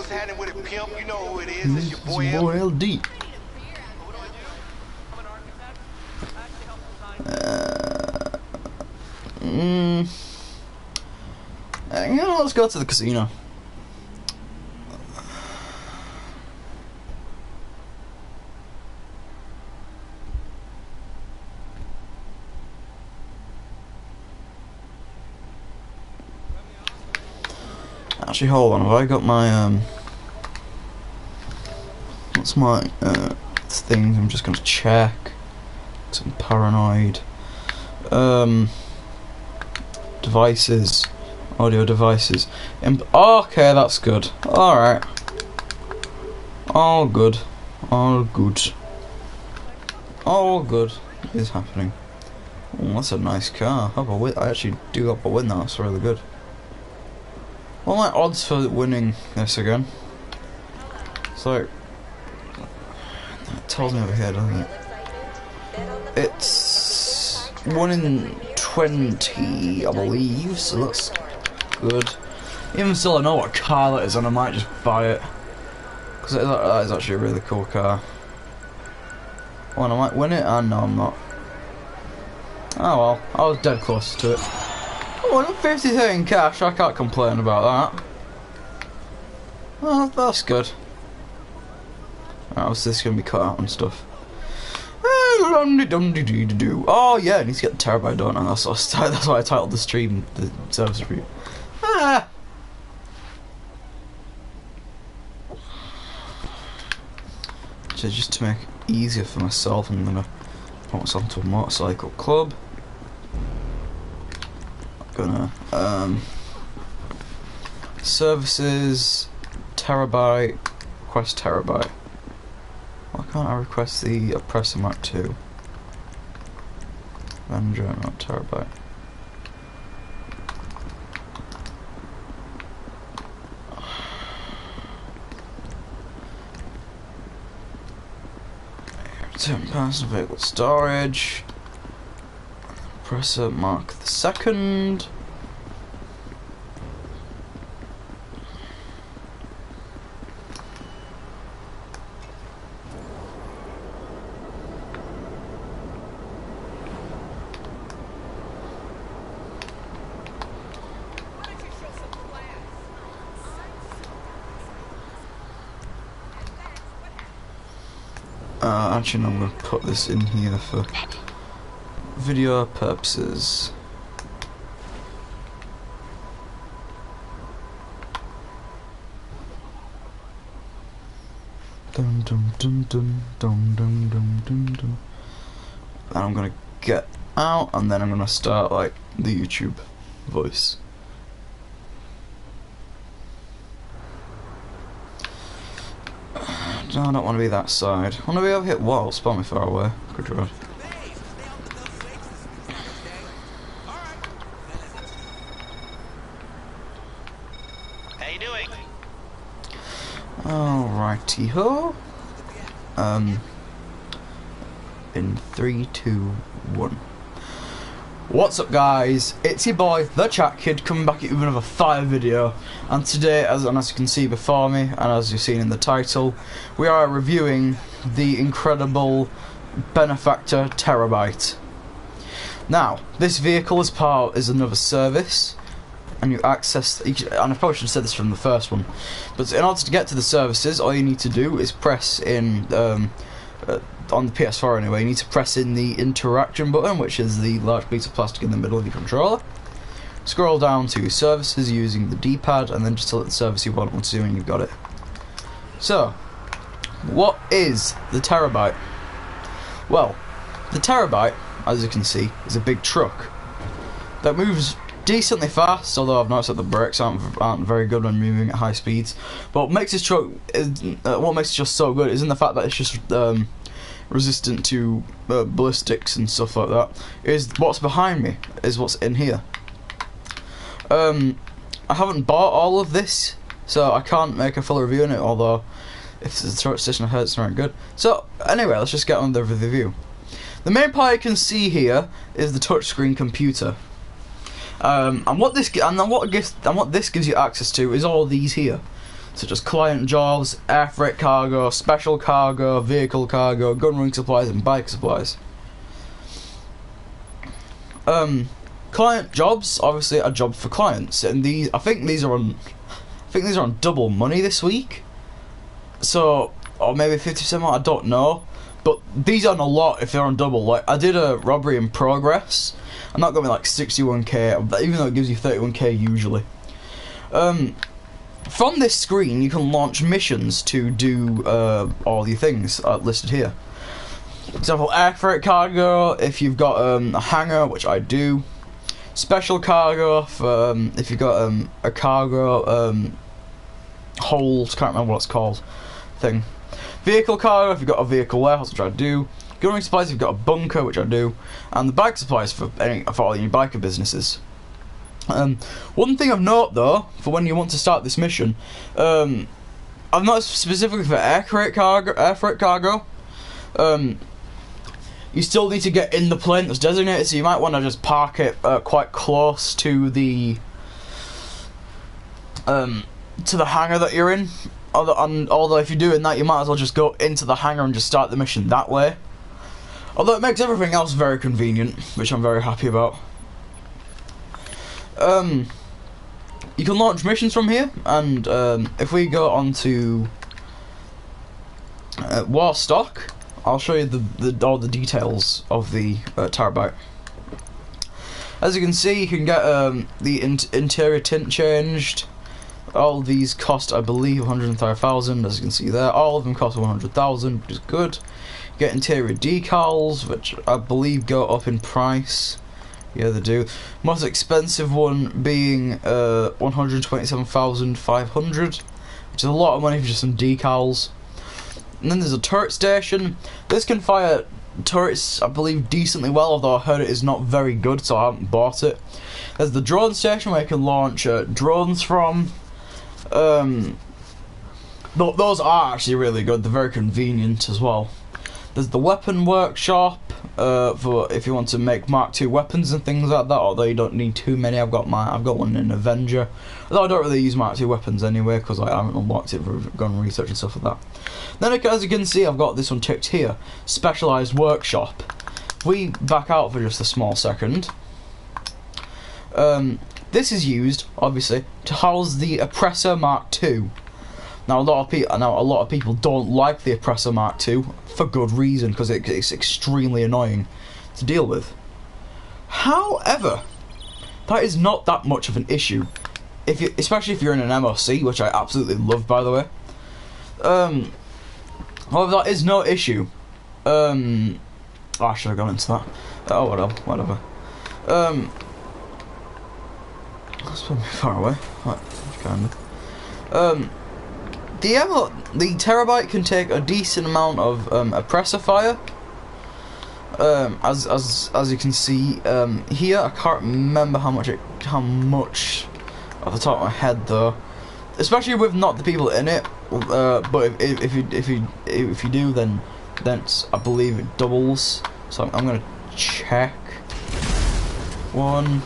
What's happening with it, pimp? You know who it is. It's your boy LD. You know, let's go to the casino. Actually, hold on. Have I got my what's my thing? I'm just gonna check. 'Cause I'm paranoid. Devices, audio devices. Okay, that's good. All right. All good. All good. All good is happening. Oh, that's a nice car. I actually do hope I win that. That's really good. What are my odds for winning this again? So it tells me over here, doesn't it? It's 1 in 20, I believe, so that's good. Even still, I know what car that is, and I might just buy it. Because that is actually a really cool car. Oh, and I might win it, and no, I'm not. Oh well, I was dead close to it. Oh, 153 in cash, I can't complain about that. Well, that's good. How's this going to be cut out and stuff? Oh yeah, I need to get the Terrorbyte, don't I? That's why I titled the stream the service review. So just to make it easier for myself, I'm gonna put myself into a motorcycle club. I'm gonna services, Terrorbyte, request Terrorbyte. Why can't I request the Oppressor Mark 2? Avenger, not Terrorbyte. Return personal vehicle storage. Oppressor Mark the 2nd. Actually, no, I'm going to put this in here for video purposes. Dun dun dun dun dun dun dun dun dun. And I'm going to get out, and then I'm going to start like the YouTube voice. No, I don't want to be that side. I want to be over here. Whoa, spawn me far away. Good road. How you doing? Alrighty ho. In 3, 2, 1. What's up, guys? It's your boy, the Chat Kid, coming back at you with another fire video. And today, as you can see before me, and as you've seen in the title, we are reviewing the incredible benefactor Terrorbyte. Now, this vehicle is another service, and you access. And I probably should have said this from the first one, but in order to get to the services, all you need to do is press in. On the PS4 anyway, you need to press in the interaction button, which is the large piece of plastic in the middle of your controller. Scroll down to services using the D-pad, and then just select the service you want to do when you've got it. So, what is the Terrorbyte? Well, the Terrorbyte, as you can see, is a big truck that moves decently fast, although I've noticed that the brakes aren't very good when moving at high speeds. But what makes this truck, what makes it just so good, is in the fact that it's just resistant to ballistics and stuff like that. Is what's behind me is what's in here. I haven't bought all of this, so I can't make a full review on it, although if the turret station I heard it's very good. So anyway, let's just get on with the review. The main part you can see here is the touchscreen computer. And what this gives you access to is all these here. such as client jobs, air freight cargo, special cargo, vehicle cargo, gun ring supplies, and bike supplies. Client jobs obviously are jobs for clients, and I think these are on double money this week. So, or maybe 50% more, I don't know. But these aren't a lot if they're on double. Like, I did a robbery in progress, and that got me like 61k, even though it gives you 31k usually. From this screen, you can launch missions to do all the things listed here. For example, air freight cargo, if you've got a hangar, which I do. Special cargo, if you've got a cargo hold, can't remember what it's called, thing. Vehicle cargo, if you've got a vehicle warehouse, which I do. Gunning supplies, if you've got a bunker, which I do. And the bike supplies for all your biker businesses. One thing of note, though, for when you want to start this mission, I've noticed specifically for air freight cargo, you still need to get in the plane that's designated, so you might want to just park it quite close to the hangar that you're in. Although if you're doing that, you might as well just go into the hangar and just start the mission that way. Although it makes everything else very convenient, which I'm very happy about. You can launch missions from here, and if we go on to War Stock, I'll show you all the details of the Terrorbyte. As you can see, you can get the interior tint changed. All of these cost, I believe, 130,000. As you can see there, all of them cost 100,000, which is good. You get interior decals, which I believe go up in price. Yeah, they do. Most expensive one being 127,500, which is a lot of money for just some decals. And then there's a turret station. This can fire turrets, I believe, decently well, although I heard it is not very good, so I haven't bought it. There's the drone station where you can launch drones from. Those are actually really good. They're very convenient as well. There's the weapon workshop for if you want to make Mark II weapons and things like that. Although you don't need too many. I've got one in Avenger. Although I don't really use Mark II weapons anyway because I haven't unlocked it for gun research and stuff like that. Then, as you can see, I've got this one ticked here: specialized workshop. If we back out for just a small second. This is used, obviously, to house the Oppressor Mark II. Now, a lot of people don't like the Oppressor Mark II for good reason, because it's extremely annoying to deal with. However, that is not that much of an issue, especially if you're in an MOC, which I absolutely love, by the way. However, that is no issue. I should have gone into that. Oh, whatever. That's probably far away. Right, kind of. The Terrorbyte can take a decent amount of oppressor fire. As you can see here, I can't remember how much off the top of my head though. Especially with not the people in it. But if you do, then I believe it doubles. So I'm gonna check. 1,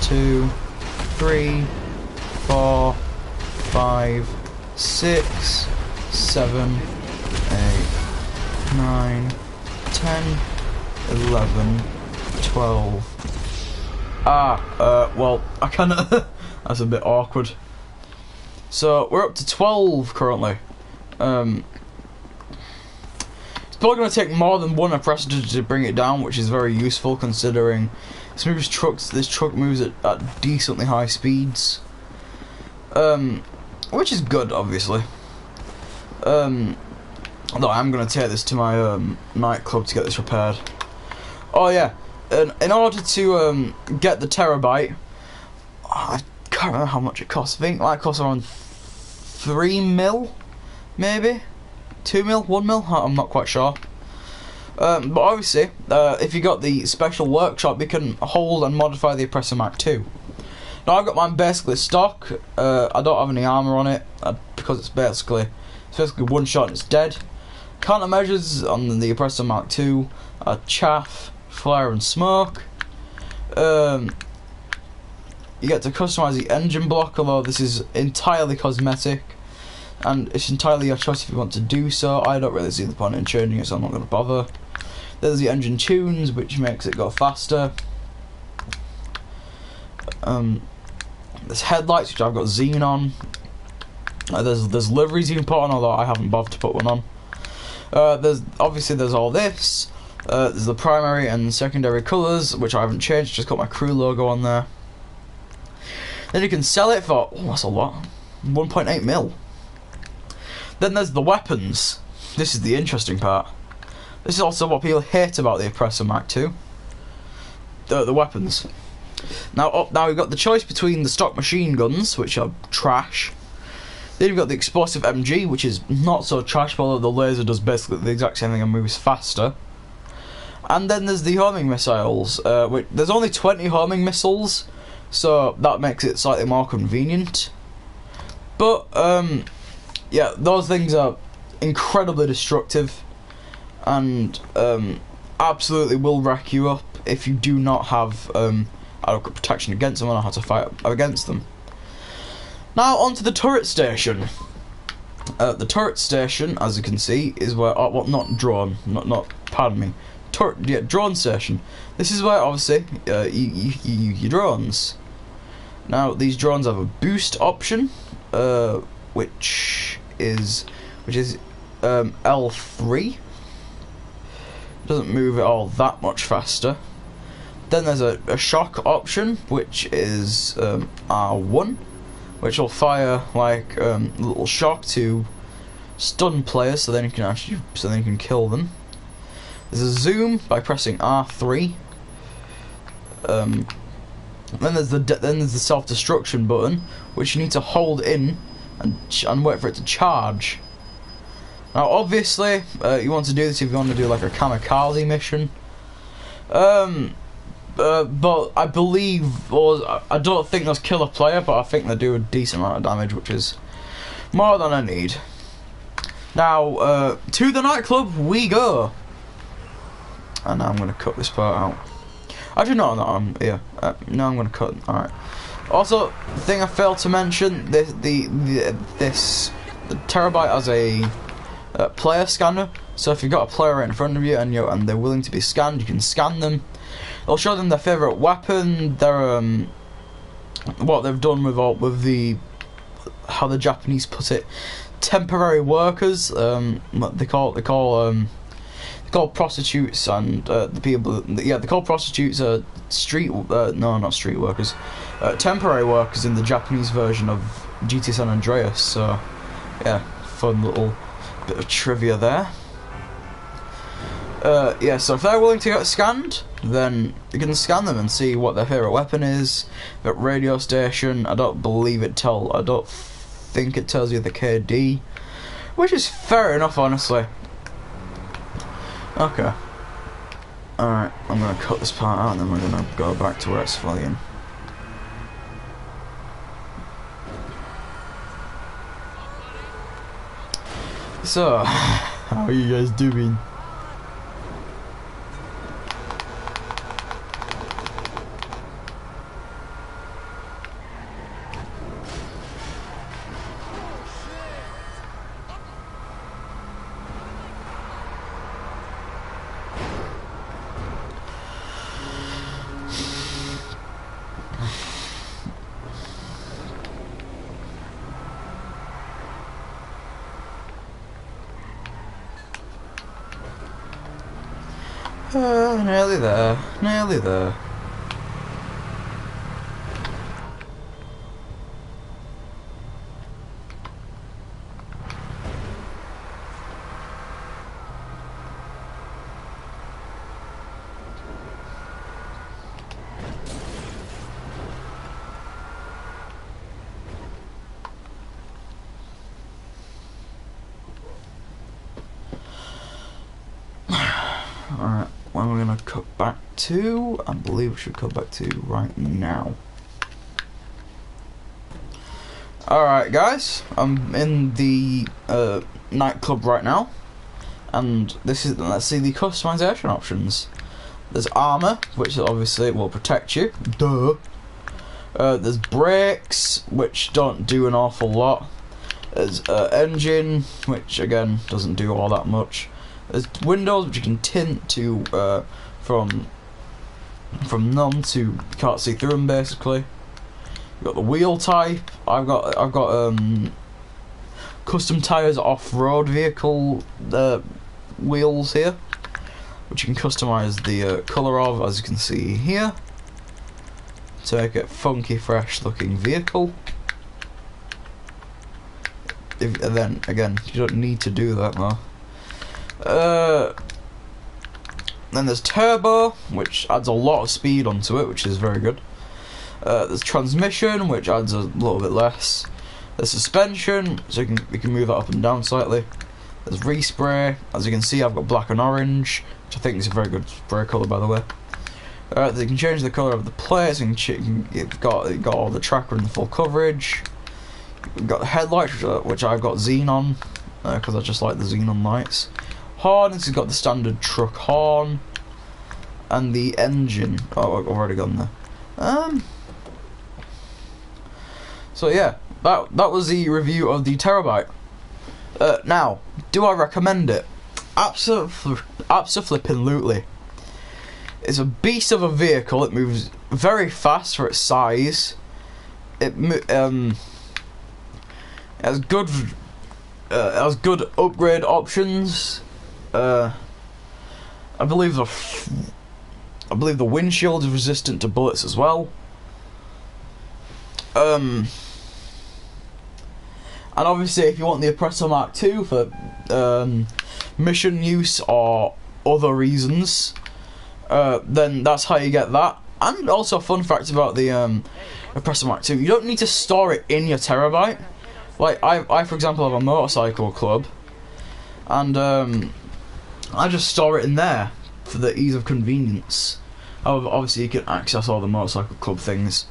2, 3, 4, 5, 6, 7, 8, 9, 10, 11, 12. Well, I kinda that's a bit awkward. So we're up to 12 currently. It's probably going to take more than one oppressor to bring it down, which is very useful considering this truck moves at decently high speeds. Which is good, obviously. Although I am going to take this to my nightclub to get this repaired. Oh yeah, in order to get the Terrorbyte, I can't remember how much it costs. I think it costs around 3 mil, maybe 2 mil, 1 mil. I'm not quite sure. But obviously, if you got the special workshop, you can hold and modify the Oppressor Mark II. Now I've got mine basically stock. I don't have any armor on it because it's basically one shot and it's dead. Countermeasures on the Oppressor Mark II are chaff, flare, and smoke. You get to customize the engine block, although this is entirely cosmetic. and it's entirely your choice if you want to do so. I don't really see the point in changing it, so I'm not going to bother. There's the engine tunes, which makes it go faster. There's headlights, which I've got xenon. There's liveries you can put on, although I haven't bothered to put one on. There's all this. There's the primary and secondary colours, which I haven't changed, just got my crew logo on there. Then you can sell it for, oh, that's a lot, 1.8 mil. Then there's the weapons. This is the interesting part. This is also what people hate about the Oppressor Mark II. The weapons. Now we've got the choice between the stock machine guns, which are trash. Then you've got the explosive MG, which is not so trash, although the laser does basically the exact same thing and moves faster. And then there's the homing missiles. There's only 20 homing missiles, so that makes it slightly more convenient. But yeah, those things are incredibly destructive, and absolutely will wreck you up if you do not have adequate protection against them and know how to fight against them. Now onto the turret station. The turret station, as you can see, is where not drone, pardon me, drone station. This is where obviously you your drones. Now these drones have a boost option, which is L3. Doesn't move it all that much faster. Then there's a shock option, which is R1, which will fire like a little shock to stun players, so then you can kill them. There's a zoom by pressing R3. Then there's the self-destruction button, which you need to hold in and wait for it to charge. Now, obviously, you want to do this if you want to do like a kamikaze mission. But I believe, or I don't think those kill a player, but I think they do a decent amount of damage, which is more than I need. Now, to the nightclub we go. And now I'm going to cut this part out. Actually, no, yeah. No, I'm going to cut. All right. Also, the thing I failed to mention: the Terrorbyte has a player scanner. So if you've got a player right in front of you and they're willing to be scanned, you can scan them. It'll show them their favourite weapon, their what they've done with the how the Japanese put it, temporary workers. They call prostitutes and the people. Yeah, they call prostitutes not street workers, temporary workers in the Japanese version of GT San Andreas. So yeah, fun little bit of trivia there. Yeah, so if they're willing to get scanned, then you can scan them and see what their favourite weapon is. The radio station, I don't think it tells you the KD, which is fair enough, honestly. Okay. Alright, I'm going to cut this part out and then we're going to go back to where it's flying. So, how are you guys doing? Nearly there, nearly there. Alright, when we're going to cut back to, I believe we should cut back to right now. Alright guys, I'm in the nightclub right now, and let's see the customization options. There's armor, which obviously will protect you, duh. There's brakes, which don't do an awful lot. There's engine, which again doesn't do all that much. There's windows, which you can tint to from none to can't see through them basically. You've got the wheel type. I've got custom tires off-road vehicle wheels here, which you can customize the colour of, as you can see here, to make it funky, fresh looking vehicle. And then again, you don't need to do that though. Then there's turbo, which adds a lot of speed onto it, which is very good. There's transmission, which adds a little bit less. There's suspension, so you can move that up and down slightly. There's respray. As you can see, I've got black and orange, which I think is a very good spray colour, by the way. You can change the colour of the plates. You've got all the tracker and the full coverage. You've got the headlights, which I've got xenon, because I just like the xenon lights. Horn, this has got the standard truck horn, and the engine. Oh, I've already gone there. So yeah, that was the review of the Terrorbyte. Now, do I recommend it? Absolutely. It's a beast of a vehicle. It moves very fast for its size. It has good upgrade options. I believe the windshield is resistant to bullets as well. And obviously, if you want the Oppressor Mark II for mission use or other reasons, then that's how you get that. And also, a fun fact about the Oppressor Mark II: you don't need to store it in your Terrorbyte. Like I for example, have a motorcycle club, and I just store it in there for the ease of convenience. However, obviously, you can access all the motorcycle club things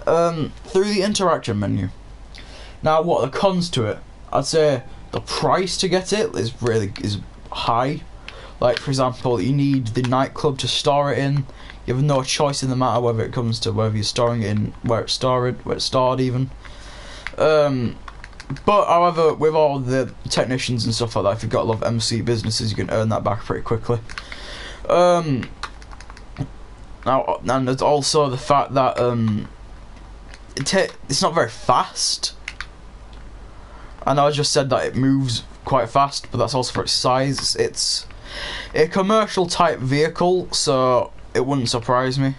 through the interaction menu. Now, what are the cons to it? I'd say the price to get it is high. Like, for example, you need the nightclub to store it in. You have no choice in the matter whether it comes to whether you're storing it in where it's stored even. But however, with all the technicians and stuff like that, if you've got a lot of MC businesses, you can earn that back pretty quickly. Now, and there's also the fact that it's not very fast. I know I just said that it moves quite fast, but that's also for its size. It's a commercial type vehicle, so it wouldn't surprise me.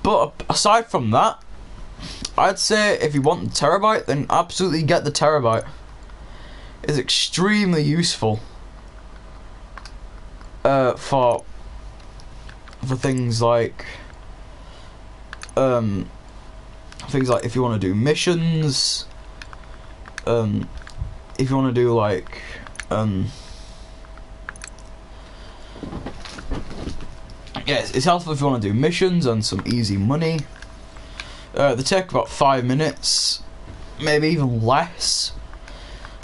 But aside from that, I'd say if you want the Terrorbyte, then absolutely get the Terrorbyte. It's extremely useful for things like if you want to do missions, if you want to do like yes, it's helpful if you want to do missions and some easy money. They take about 5 minutes, maybe even less.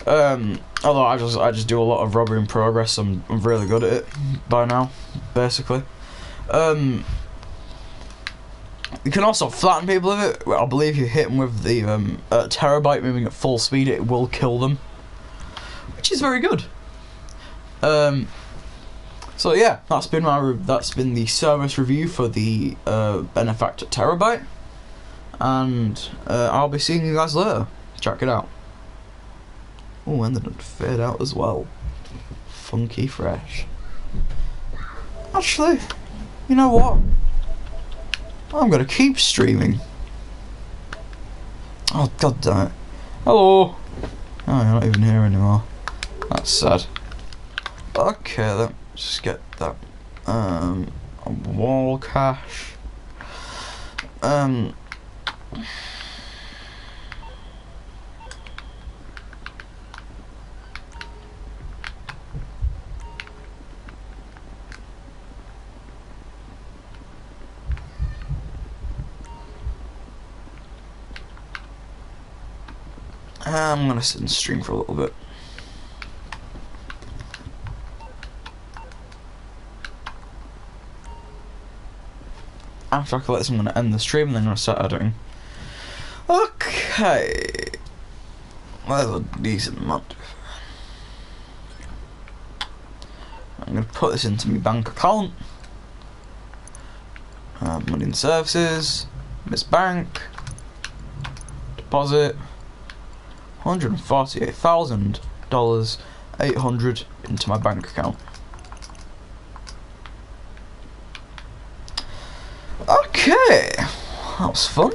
Although I just do a lot of robbery in progress. I'm really good at it by now, basically. You can also flatten people with it. I believe you hit them with the Terrorbyte moving at full speed, it will kill them, which is very good. So yeah, that's been the service review for the Benefactor Terrorbyte, and I'll be seeing you guys later. Check it out. Oh, and they don't fade out as well. Funky fresh. Actually, you know what? I'm gonna keep streaming. Oh, god damn it. Hello! Oh, you're not even here anymore. That's sad. Okay, then. Just get that. A wall cache. I'm gonna sit and stream for a little bit. after I collect this, I'm going to end the stream and then I'm going to start editing. Okay. That's a decent amount. I'm going to put this into my bank account. Money and services. Miss Bank. Deposit. $148,000. 800 into my bank account. Okay. That was fun.